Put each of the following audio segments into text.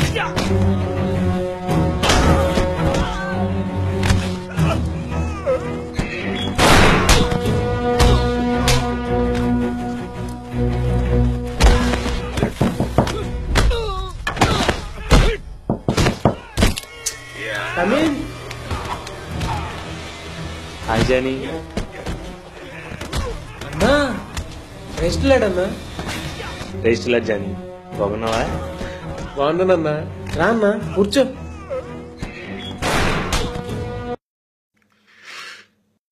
Hi Jani. అన్నా rest లేడన్నా. Taste లేదు జానీ, బాగున్నావా? బాగున్నానన్నా, రా అన్నా కూర్చో.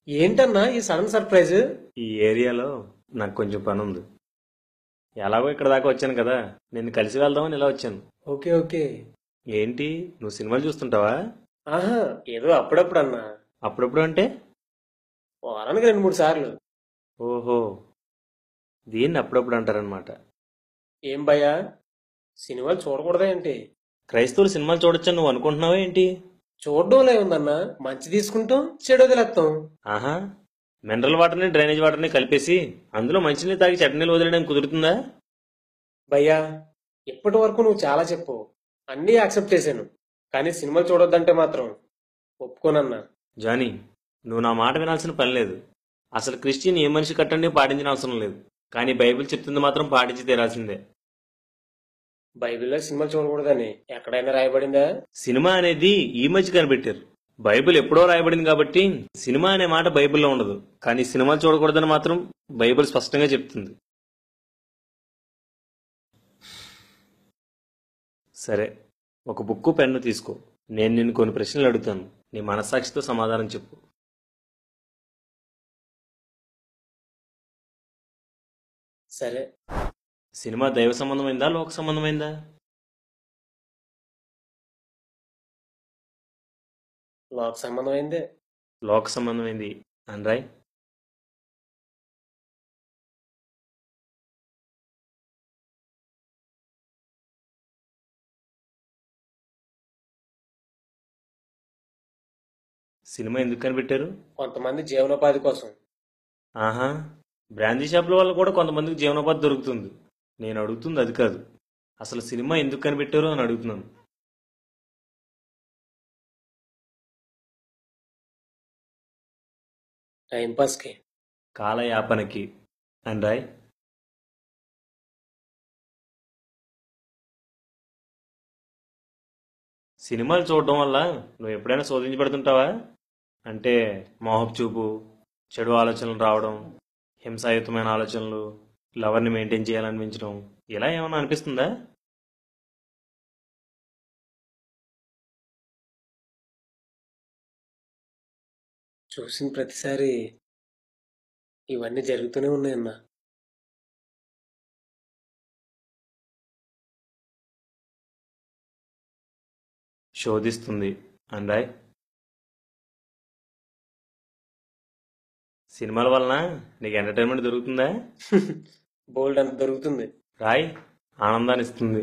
ఏంటన్నా ఈ సడన్ సర్ప్రైజ్? ఈ ఏరియాలో నాకు కొంచెం పని ఉంది. ఎలాగో ఇక్కడ దాకా వచ్చాను కదా, నిన్ను కలిసి వెళ్దామని ఇలా వచ్చాను. Okay okay. ఏంటి, నువ్వు సినిమాలు చూస్తుంటావా? ఆహా, ఏదో అప్పుడప్పుడు అన్నా, అప్పుడప్పుడు అంటే? వారానికి 2-3 సార్లు. ఓహో, దీన్ని అప్పుడప్పుడు అంటారనమాట. ఏం భయ్యా, సినిమాలు చూడకూడదా ఏంటి? క్రైస్తవులు సినిమాలు చూడొచ్చని నువ్వు అనుకుంటున్నావా ఏంటి? చూడడంలో ఏముందన్నా, మంచి తీసుకుంటాం, చెడు వదిలేస్తాం. ఆహా, మినరల్ వాటర్ని డ్రైనేజ్ వాటర్ని కలిపేసి అందులో మంచినీళ్ళు తాగి చట్నీలు వదిలేయడం కుదురుతుందా? భయ్యా, ఇప్పటి వరకు నువ్వు చాలా చెప్పు, అన్నీ యాక్సెప్ట్ చేశాను, కానీ సినిమాలు చూడొద్దంటే మాత్రం ఒప్పుకోనన్నా. జానీ, నువ్వు నా మాట వినాల్సిన పని లేదు. అసలు క్రిస్టియన్ ఏ మనిషి కట్టండి పాటించిన అవసరం లేదు, కానీ బైబిల్ చెప్తుంది మాత్రం పాటించి తీరాల్సిందే. బైబిల్లో సినిమాలు చూడకూడదని ఎక్కడైనా రాయబడిందా? సినిమా అనేది ఈ మధ్య కనిపెట్టారు. బైబిల్ ఎప్పుడో రాయబడింది కాబట్టి సినిమా అనే మాట బైబిల్లో ఉండదు, కానీ సినిమాలు చూడకూడదని మాత్రం బైబిల్ స్పష్టంగా చెప్తుంది. సరే, ఒక బుక్కు పెన్ను తీసుకో. నేను నిన్ను కొన్ని ప్రశ్నలు అడుగుతాను, నీ మనస్సాక్షితో సమాధానం చెప్పు. సరే. సినిమా దైవ సంబంధమైందా, లోక సంబంధమైందా? లోక సంబంధమైందే. లోక సంబంధమైంది అనరాయ్. సినిమా ఎందుకు కనిపెట్టారు? కొంతమంది జీవనోపాధి కోసం. ఆహా, బ్రాందీ షాపుల వల్ల కూడా కొంతమందికి జీవనోపాధి దొరుకుతుంది. నేను అడుగుతుంది అది కాదు, అసలు సినిమా ఎందుకు కనిపెట్టారు అని అడుగుతున్నాను. టైంపాస్కి. కాలయాపనకి అనరాయ్. సినిమాలు చూడడం వల్ల నువ్వు ఎప్పుడైనా శోధించబడుతుంటావా? అంటే మోహపు చూపు, చెడు ఆలోచనలు రావడం, హింసాయుతమైన ఆలోచనలు, లవర్ని మెయింటైన్ చేయాలనిపించడం, ఇలా ఏమైనా అనిపిస్తుందా? చూసిన ప్రతిసారి ఇవన్నీ జరుగుతూనే ఉన్నాయన్నా. శోధిస్తుంది అనరాయ్. సినిమాల వలన నీకు ఎంటర్టైన్మెంట్ దొరుకుతుందా? బోల్డ్ అంత దొరుకుతుంది. రాయ్, ఆనందాన్ని ఇస్తుంది.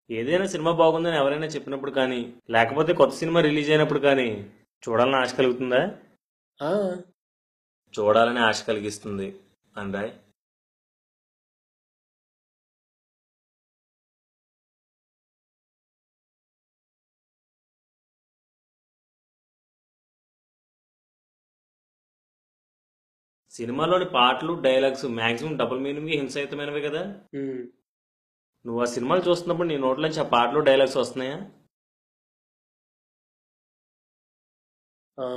ఏదైనా సినిమా బాగుందని ఎవరైనా చెప్పినప్పుడు కానీ, లేకపోతే కొత్త సినిమా రిలీజ్ అయినప్పుడు కానీ చూడాలని ఆశ కలుగుతుందా? ఆ, చూడాలని ఆశ కలిగిస్తుంది అనరాయ్. సినిమాలోని పాటలు, డైలాగ్స్ మాక్సిమం డబుల్ మీనింగ్, హింసాయుతమైనవే కదా. ఉమ్, నువ్వు ఆ సినిమాలు చూస్తున్నప్పుడు నీ నోట్లోంచి ఆ పాటలు, డైలాగ్స్ వస్తున్నాయా? ఆ,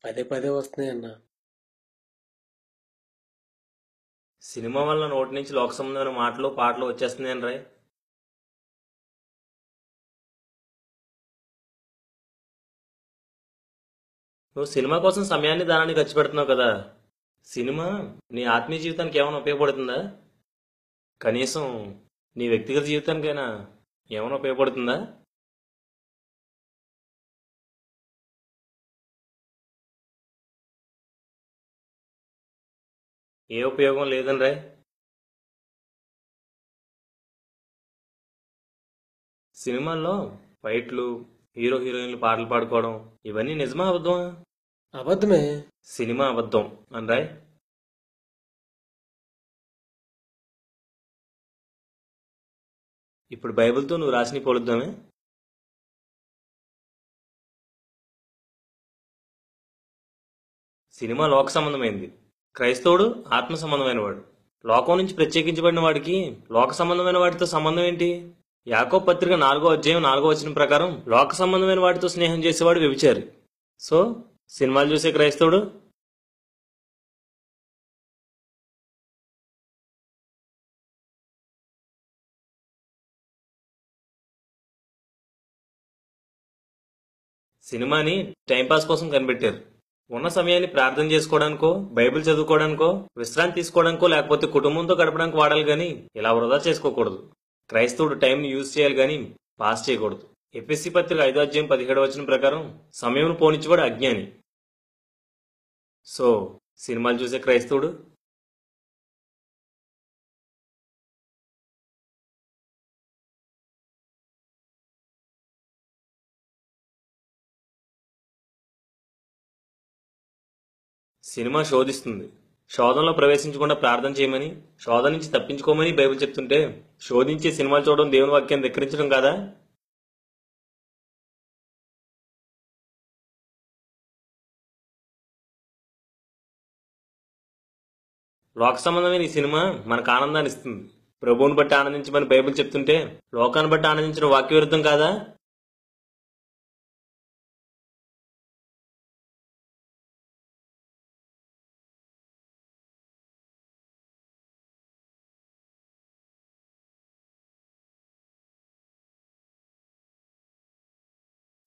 పదే పదే వస్తున్నాయి అన్న. సినిమా వల్ల నోటి నుంచి లోక సంబంధమైన మాటలు, పాటలు వచ్చేస్తున్నాయి అనరాయ్. నువ్వు సినిమా కోసం సమయాన్ని, దానాన్ని ఖర్చు పెడుతున్నావు కదా, సినిమా నీ ఆత్మీయ జీవితానికి ఏమైనా ఉపయోగపడుతుందా? కనీసం నీ వ్యక్తిగత జీవితానికైనా ఏమైనా ఉపయోగపడుతుందా? ఏ ఉపయోగం లేదని రాయ్. సినిమాల్లో ఫైట్లు, హీరో హీరోయిన్లు పాటలు పాడుకోవడం, ఇవన్నీ నిజమా అబద్ధమా? అబద్ధమే. సినిమా అబద్ధం అనరాయ్. ఇప్పుడు బైబిల్తో నువ్వు రాసిన పోలుద్దామే. సినిమా లోక సంబంధమైంది, క్రైస్తవుడు ఆత్మ సంబంధమైన వాడు. లోకం నుంచి ప్రత్యేకించబడిన వాడికి లోక సంబంధమైన వాటితో సంబంధం ఏంటి? యాకోబు పత్రిక 4వ అధ్యాయం 4వ వచనం ప్రకారం లోక సంబంధమైన వాటితో స్నేహం చేసేవాడు వ్యభిచారి. సో సినిమాలు చూసే క్రైస్తవుడు సినిమాని టైంపాస్ కోసం కనిపెట్టారు. ఉన్న సమయాన్ని ప్రార్థన చేసుకోవడానికో, బైబిల్ చదువుకోవడానికో, విశ్రాంతి తీసుకోవడానికో, లేకపోతే కుటుంబంతో గడపడానికి వాడాలి గాని ఇలా వృధా చేసుకోకూడదు. క్రైస్తవుడు టైంని యూజ్ చేయాలి గాని పాస్ చేయకూడదు. ఎఫెసీ పత్రిక 5వ అధ్యాయం 17వ వచనం ప్రకారం సమయం పోనిచ్చేవాడు అజ్ఞాని. సో సినిమాలు చూసే క్రైస్తవుడు సినిమా శోధిస్తుంది. శోధనలో ప్రవేశించకుండా ప్రార్థన చేయమని, శోధన నుంచి తప్పించుకోమని బైబిల్ చెప్తుంటే శోధించే సినిమాలు చూడడం దేవుని వాక్యాన్ని ధిక్కరించడం కాదా? లోక సంబంధమైన ఈ సినిమా మనకు ఆనందాన్ని ఇస్తుంది. ప్రభువుని బట్టి ఆనందించమని బైబిల్ చెప్తుంటే లోకాన్ని బట్టి ఆనందించడం వాక్య విరుద్ధం కాదా?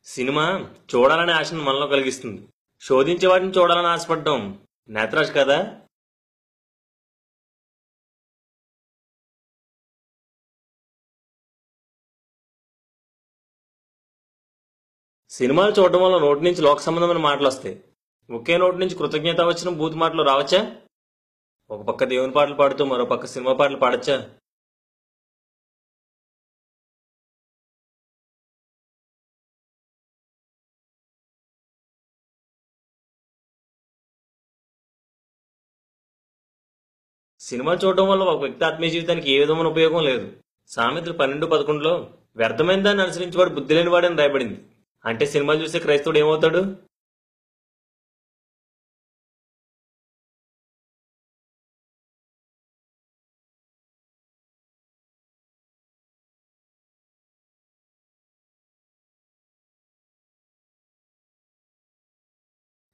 సినిమా చూడాలనే ఆశను మనలో కలిగిస్తుంది. శోధించే వాటిని చూడాలని ఆశపడడం నేత్రాశ కదా? సినిమాలు చూడడం వల్ల నోటి నుంచి లోక సంబంధమైన మాటలు వస్తాయి. ఒకే నోటి నుంచి కృతజ్ఞత వచ్చిన బూత్ మాటలు రావచ్చా? ఒక పక్క దేవుని పాటలు పాడుతూ మరో పక్క సినిమా పాటలు పాడచ్చా? సినిమాలు చూడడం వల్ల ఒక వ్యక్తి ఆత్మీయ జీవితానికి ఏ విధమైన ఉపయోగం లేదు. సామెతలు 12:11లో వ్యర్థమైన దాన్ని అనుసరించేవాడు బుద్ధి లేనివాడని రాయబడింది. అంటే సినిమాలు చూసే క్రైస్తవుడు ఏమవుతాడు?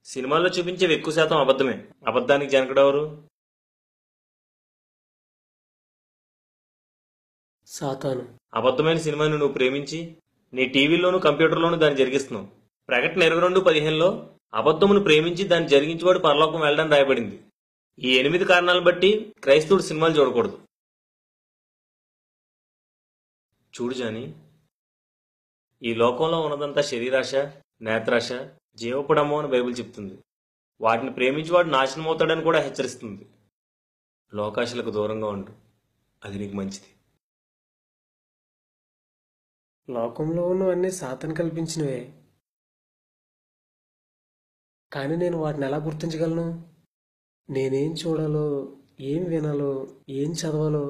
సినిమాల్లో చూపించేవి ఎక్కువ శాతం అబద్ధమే. అబద్ధానికి జనకుడెవరు? సాతాను. అబద్ధమైన సినిమాని నువ్వు ప్రేమించి నీ టీవీలోను కంప్యూటర్లోను దాన్ని జరిగిస్తున్నావు. ప్రకటన 22:15లో అబద్ధమును ప్రేమించి దాన్ని జరిగించేవాడు పరలోకం వెళ్ళడానికి రాయబడింది. ఈ 8 కారణాలను బట్టి క్రైస్తవుడు సినిమాలు చూడకూడదు. చూడు జాని, ఈ లోకంలో ఉన్నదంతా శరీరాశ, నేత్రాశ, జీవపుడము అని బైబిల్ చెప్తుంది. వాటిని ప్రేమించేవాడు నాశనమవుతాడని కూడా హెచ్చరిస్తుంది. లోకాశలకు దూరంగా ఉండు, అది నీకు మంచిది. లోకంలో ఉన్నవన్నీ సాతాను కల్పించినవే. కానీ నేను వాటిని ఎలా గుర్తించగలను? నేనేం చూడాలో, ఏం వినాలో, ఏం చదవాలో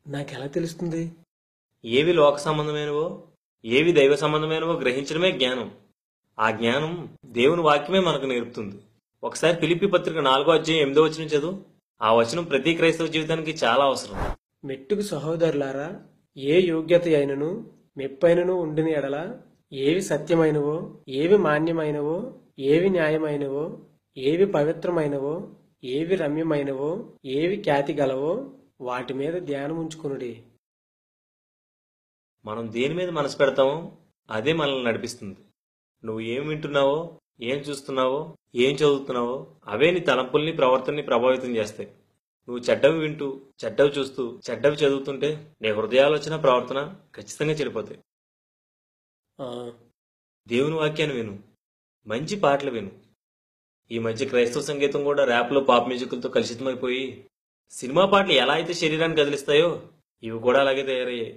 నాకెలా తెలుస్తుంది? ఏవి లోక సంబంధమైనవో, ఏవి దైవ సంబంధమైనవో గ్రహించడమే జ్ఞానం. ఆ జ్ఞానం దేవుని వాక్యమే మనకు నేర్పుతుంది. ఒకసారి ఫిలిప్పీ పత్రిక 4వ అధ్యాయం 8వ వచనం చదువు. ఆ వచనం ప్రతి క్రైస్తవ జీవితానికి చాలా అవసరం. మెట్టుకు సహోదరులారా, ఏ యోగ్యత అయినను మెప్పైనను ఉండిన ఎడల, ఏవి సత్యమైనవో, ఏవి మాన్యమైనవో, ఏవి న్యాయమైనవో, ఏవి పవిత్రమైనవో, ఏవి రమ్యమైనవో, ఏవి ఖ్యాతి గలవో వాటి మీద ధ్యానం ఉంచుకొనుడి. మనం దేని మీద మనసు పెడతామో అదే మనల్ని నడిపిస్తుంది. నువ్వు ఏం వింటున్నావో, ఏం చూస్తున్నావో, ఏం చదువుతున్నావో అవే నీ తలంపుల్ని, ప్రవర్తనని ప్రభావితం చేస్తాయి. నువ్వు చెడ్డవి వింటూ, చెడ్డవి చూస్తూ, చెడ్డవి చదువుతుంటే నీ హృదయాలోచన, ప్రవర్తన ఖచ్చితంగా చెడిపోతాయి. దేవుని వాక్యాన్ని విను, మంచి పాటలు విను. ఈ మధ్య క్రైస్తవ సంగీతం కూడా ర్యాప్లో, పాప్ మ్యూజిక్లతో కలుషితమైపోయి సినిమా పాటలు ఎలా అయితే శరీరాన్ని కదిలిస్తాయో ఇవి కూడా అలాగే తయారయ్యాయి.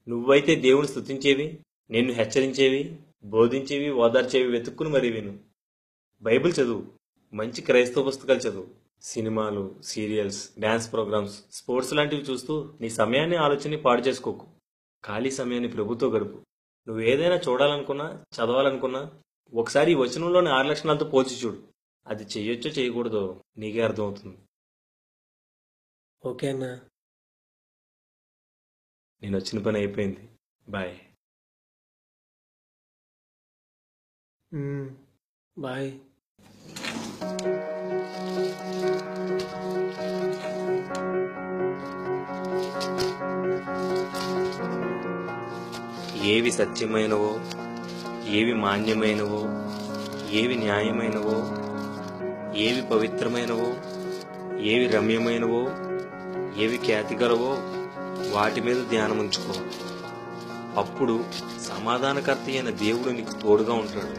నువ్వైతే దేవుని స్తుతించేవి, నిన్ను హెచ్చరించేవి, బోధించేవి, ఓదార్చేవి వెతుక్కుని మరీ విను. బైబిల్ చదువు, మంచి క్రైస్తవ పుస్తకాలు చదువు, సినిమాలు, సీరియల్స్, డాన్స్ ప్రోగ్రామ్స్, స్పోర్ట్స్ లాంటివి చూస్తూ నీ సమయాన్ని ఆలోచనని పాడు చేసుకోకు. ఖాళీ సమయాన్ని ప్రభుతో గడుపు. నువ్వు ఏదైనా చూడాలనుకున్నా, చదవాలనుకున్నా ఒకసారి ఈ వచనంలోని 6 లక్షణాలతో పోల్చి చూడు. అది చెయ్యొచ్చో చేయకూడదో నీకే అర్థమవుతుంది. ఓకే అన్నా. నేను వచ్చిన పని అయిపోయింది. బాయ్. బాయ్. ఏవి సత్యమైనవో, ఏవి మాన్యమైనవో, ఏవి న్యాయమైనవో, ఏవి పవిత్రమైనవో, ఏవి రమ్యమైనవో, ఏవి ఖ్యాతిగలవో వాటి మీద ధ్యానముంచుకో. అప్పుడు సమాధానకర్త అయిన దేవుడు నీకు తోడుగా ఉంటాడు.